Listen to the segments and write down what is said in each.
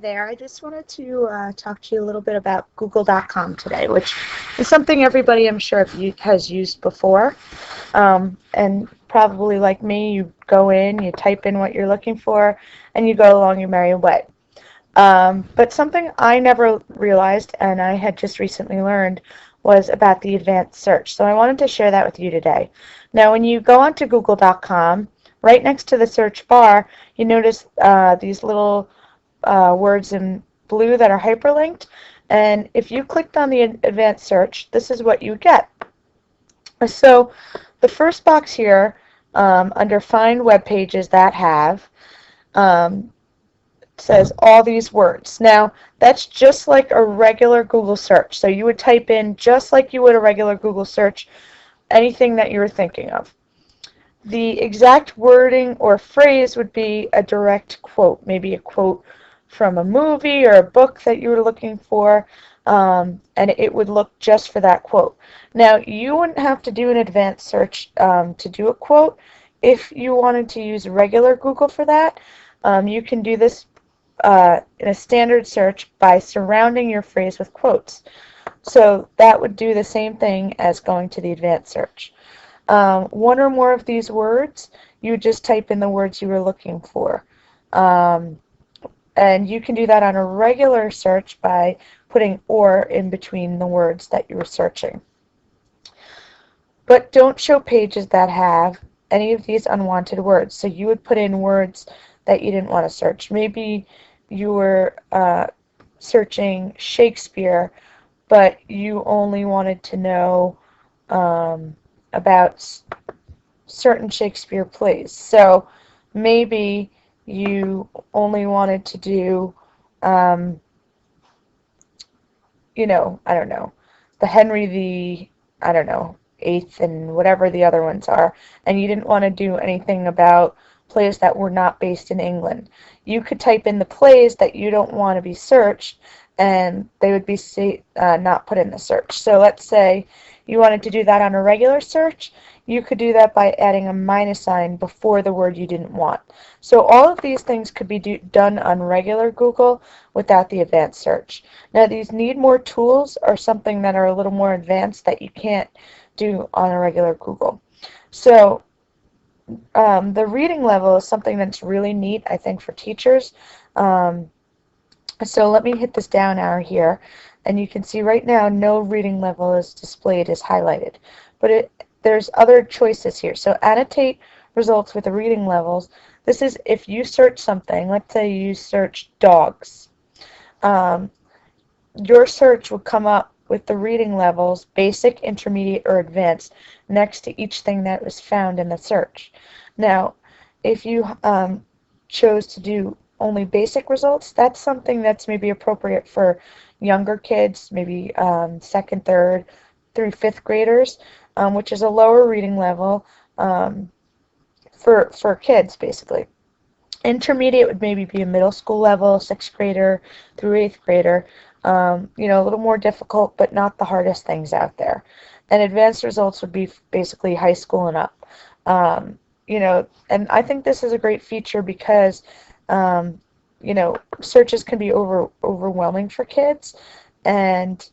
there. I just wanted to talk to you a little bit about Google.com today, which is something everybody I'm sure has used before. And probably like me, you go in, you type in what you're looking for, and you go along your merry way. But something I never realized and I had just recently learned was about the advanced search. So I wanted to share that with you today. Now, when you go onto Google.com, right next to the search bar, you notice these little words in blue that are hyperlinked. And if you clicked on the advanced search, this is what you get. So the first box here, under Find Web Pages That Have, um, says all these words. Now, that's just like a regular Google search. So you would type in, just like you would a regular Google search, anything that you were thinking of. The exact wording or phrase would be a direct quote, maybe a quote from a movie or a book that you were looking for, and it would look just for that quote. Now, you wouldn't have to do an advanced search to do a quote. If you wanted to use regular Google for that, you can do this in a standard search by surrounding your phrase with quotes. So that would do the same thing as going to the advanced search. One or more of these words, you would just type in the words you were looking for. And you can do that on a regular search by putting or in between the words that you were searching. But don't show pages that have any of these unwanted words. So you would put in words that you didn't want to search. Maybe you were searching Shakespeare, but you only wanted to know about certain Shakespeare plays. So maybe you only wanted to do, I don't know, the Henry VIII and whatever the other ones are, and you didn't want to do anything about plays that were not based in England. You could type in the plays that you don't want to be searched, and they would be not put in the search. So let's say you wanted to do that on a regular search, you could do that by adding a minus sign before the word you didn't want. So all of these things could be done on regular Google without the advanced search. Now, these need more tools or something that are a little more advanced that you can't do on a regular Google. So the reading level is something that's really neat, I think, for teachers. So let me hit this down arrow here, and you can see right now no reading level is displayed as highlighted. But there's other choices here. So annotate results with the reading levels. This is if you search something, let's say you search dogs. Your search would come up with the reading levels, basic, intermediate, or advanced, next to each thing that was found in the search. Now, if you chose to do only basic results, that's something that's maybe appropriate for younger kids, maybe second, third, through fifth graders, which is a lower reading level for kids, basically. Intermediate would maybe be a middle school level, sixth grader through eighth grader. A little more difficult, but not the hardest things out there. And advanced results would be basically high school and up. And I think this is a great feature because, searches can be overwhelming for kids. And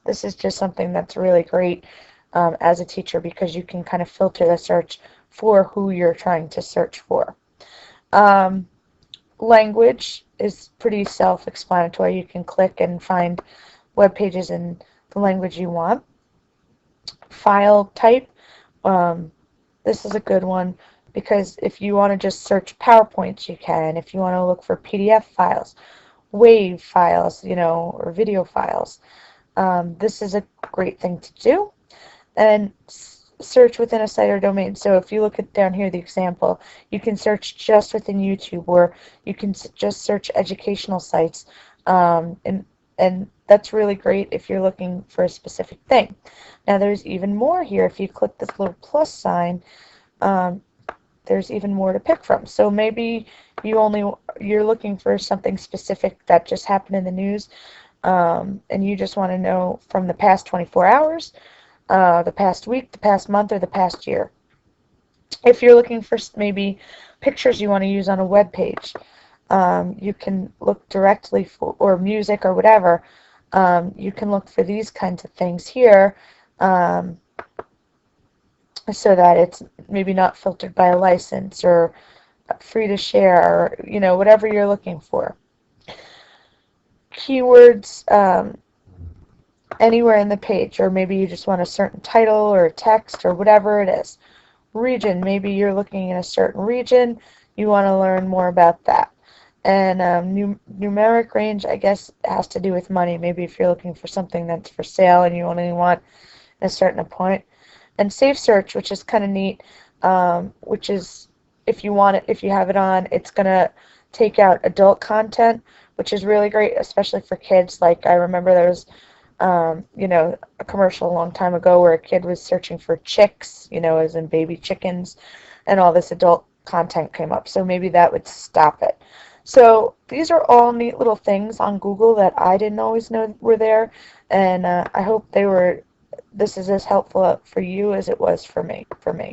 this is just something that's really great as a teacher because you can kind of filter the search for who you're trying to search for. Language is pretty self-explanatory. You can click and find web pages in the language you want. File type, this is a good one because if you want to just search PowerPoints, you can. If you want to look for PDF files, WAV files, or video files, this is a great thing to do. And search within a site or domain. So if you look at down here, the example, you can search just within YouTube, or you can just search educational sites, and that's really great if you're looking for a specific thing. Now there's even more here. If you click this little plus sign, there's even more to pick from. So maybe you're looking for something specific that just happened in the news, and you just want to know from the past 24 hours, the past week, the past month, or the past year. If you're looking for maybe pictures you want to use on a web page, You can look directly for, or music or whatever. You can look for these kinds of things here, um, so that it's maybe not filtered by a license or free to share, or, whatever you're looking for. Keywords, anywhere in the page, or maybe you just want a certain title or text or whatever it is. Region, maybe you're looking in a certain region, you want to learn more about that. And numeric range, I guess, has to do with money. Maybe if you're looking for something that's for sale and you only want a certain point. And Safe Search, which is kind of neat, which is, if you want it, if you have it on, it's going to take out adult content, which is really great, especially for kids. Like, I remember there was a commercial a long time ago where a kid was searching for chicks, as in baby chickens, and all this adult content came up. So maybe that would stop it. So these are all neat little things on Google that I didn't always know were there, and I hope this is as helpful for you as it was for me.